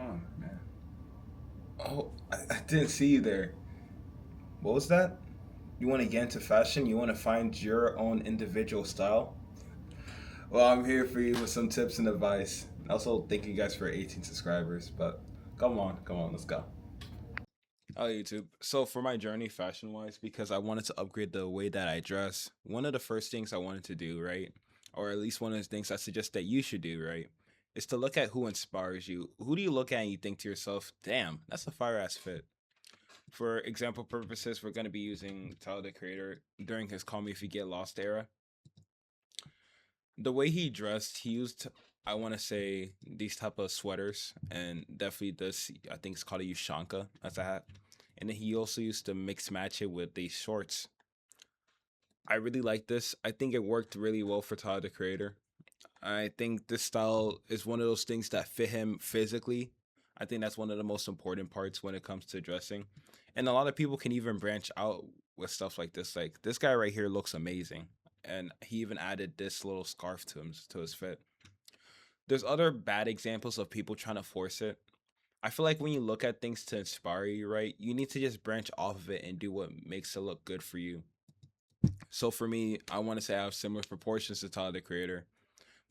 on, man? Oh, I didn't see you there. What was that? You want to get into fashion? You want to find your own individual style? Well, I'm here for you with some tips and advice. Also, thank you guys for 18 subscribers. But come on, let's go. Oh, YouTube. So, for my journey fashion wise, because I wanted to upgrade the way that I dress, one of the first things I wanted to do, right? Or at least one of the things I suggest that you should do, right? Is to look at who inspires you. Who do you look at and you think to yourself, damn, that's a fire ass fit? For example purposes, we're going to be using Tyler the Creator during his Call Me If You Get Lost era. The way he dressed, he used, I want to say, these type of sweaters, and definitely this, I think it's called a Ushanka as a hat. And then he also used to mix match it with these shorts. I really like this. I think it worked really well for Tyler the Creator. I think this style is one of those things that fit him physically. I think that's one of the most important parts when it comes to dressing. And a lot of people can even branch out with stuff like this. Like this guy right here looks amazing. And he even added this little scarf to him to his fit. There's other bad examples of people trying to force it. I feel like when you look at things to inspire you, right, you need to just branch off of it and do what makes it look good for you. So for me, I want to say I have similar proportions to Tyler the Creator.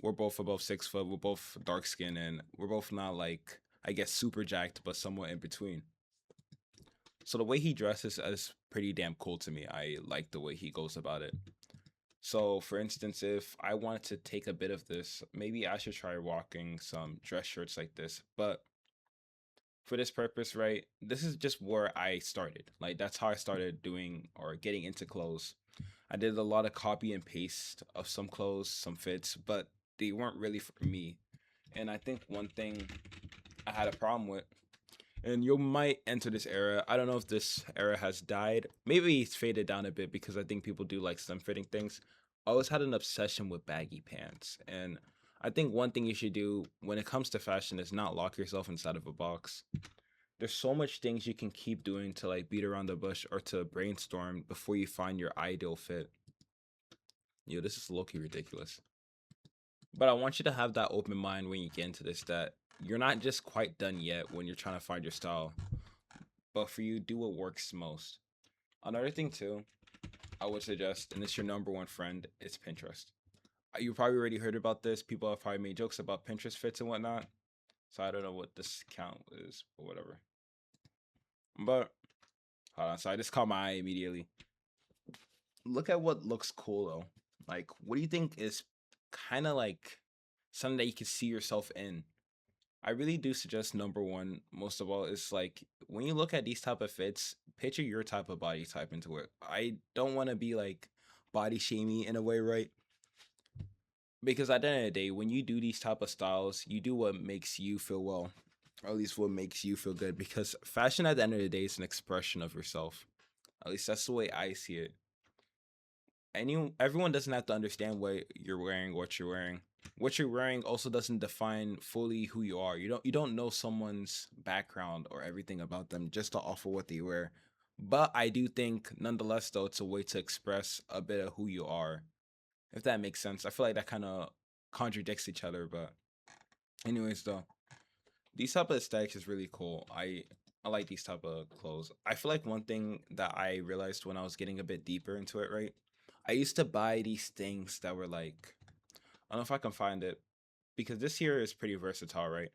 We're both above 6 foot. We're both dark skinned, and we're both not like I guess super jacked, but somewhat in between. So the way he dresses is pretty damn cool to me. I like the way he goes about it. So for instance, if I wanted to take a bit of this, maybe I should try rocking some dress shirts like this. But for this purpose, right, this is just where I started. Like that's how I started doing or getting into clothes. I did a lot of copy and paste of some clothes, some fits, but they weren't really for me. And I think one thing I had a problem with, and you might enter this era. I don't know if this era has died. Maybe it's faded down a bit because I think people do like slim fitting things. I always had an obsession with baggy pants. And I think one thing you should do when it comes to fashion is not lock yourself inside of a box. There's so much things you can keep doing to like beat around the bush or to brainstorm before you find your ideal fit. Yo, this is low-key ridiculous. But I want you to have that open mind when you get into this that you're not just quite done yet when you're trying to find your style, but for you, do what works most. Another thing too, I would suggest, and it's your number one friend, it's Pinterest. You probably already heard about this. People have probably made jokes about Pinterest fits and whatnot. So I don't know what this count is or whatever. But hold on, so I just caught my eye immediately. Look at what looks cool though. Like, what do you think is kind of like something that you can see yourself in? I really do suggest number one, most of all, is like when you look at these type of fits, picture your type of body type into it. I don't want to be like body shamey in a way, right? Because at the end of the day, when you do these type of styles, you do what makes you feel well, or at least what makes you feel good. Because fashion at the end of the day is an expression of yourself. At least that's the way I see it. Everyone doesn't have to understand what you're wearing, what you're wearing. What you're wearing also doesn't define fully who you are. You don't know someone's background or everything about them just to offer what they wear. But I do think nonetheless though it's a way to express a bit of who you are. If that makes sense. I feel like that kind of contradicts each other, but anyways though. These type of aesthetics is really cool. I like these type of clothes. I feel like one thing that I realized when I was getting a bit deeper into it, right? I used to buy these things that were like, I don't know if I can find it because this here is pretty versatile, right?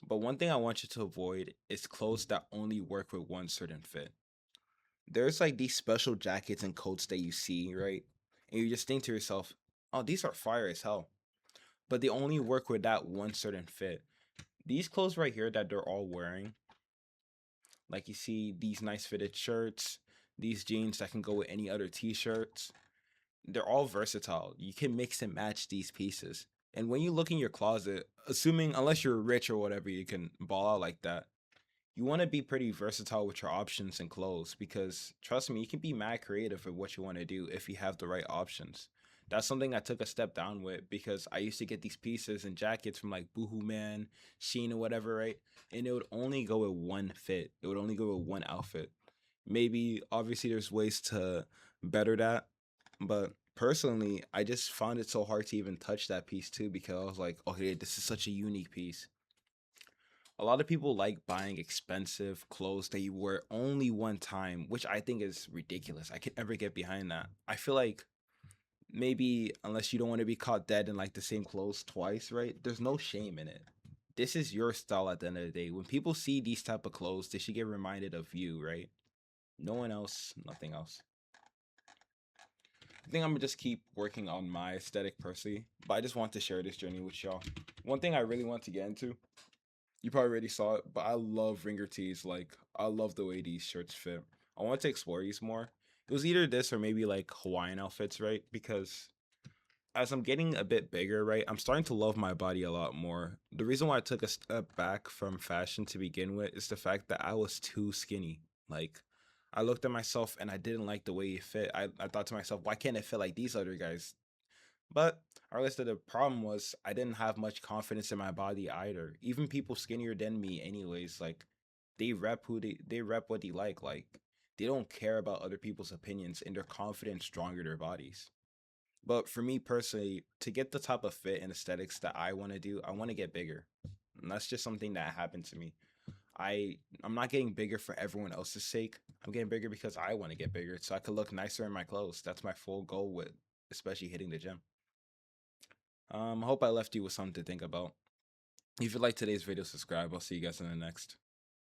But one thing I want you to avoid is clothes that only work with one certain fit. There's like these special jackets and coats that you see, right? And you just think to yourself, oh, these are fire as hell. But they only work with that one certain fit. These clothes right here that they're all wearing, like you see these nice fitted shirts, these jeans that can go with any other t-shirts, they're all versatile. You can mix and match these pieces. And when you look in your closet, assuming unless you're rich or whatever, you can ball out like that. You want to be pretty versatile with your options and clothes because trust me, you can be mad creative with what you want to do if you have the right options. That's something I took a step down with because I used to get these pieces and jackets from like Boohoo Man, Sheen, or whatever, right? And it would only go with one fit. It would only go with one outfit. Maybe obviously there's ways to better that, but personally, I just found it so hard to even touch that piece too because I was like, okay, this is such a unique piece. A lot of people like buying expensive clothes that you wear only one time, which I think is ridiculous. I can never get behind that. I feel like maybe unless you don't want to be caught dead in like the same clothes twice, right? There's no shame in it. This is your style at the end of the day. When people see these type of clothes, they should get reminded of you, right? No one else, nothing else. I think I'm gonna just keep working on my aesthetic personally, but I just want to share this journey with y'all. One thing I really want to get into, you probably already saw it, but I love ringer tees. Like, I love the way these shirts fit. I want to explore these more. It was either this or maybe like Hawaiian outfits, right? Because as I'm getting a bit bigger, right, I'm starting to love my body a lot more. The reason why I took a step back from fashion to begin with is the fact that I was too skinny. Like, I looked at myself and I didn't like the way it fit. I thought to myself, why can't it fit like these other guys? But I realized that the problem was I didn't have much confidence in my body either. Even people skinnier than me, anyways, like they rep what they like. Like they don't care about other people's opinions and they're confident, strong in their bodies. But for me personally, to get the type of fit and aesthetics that I want to do, I want to get bigger. And that's just something that happened to me. I'm not getting bigger for everyone else's sake. I'm getting bigger because I want to get bigger so I could look nicer in my clothes. That's my full goal with especially hitting the gym. I hope I left you with something to think about. If you like today's video, subscribe. I'll see you guys in the next.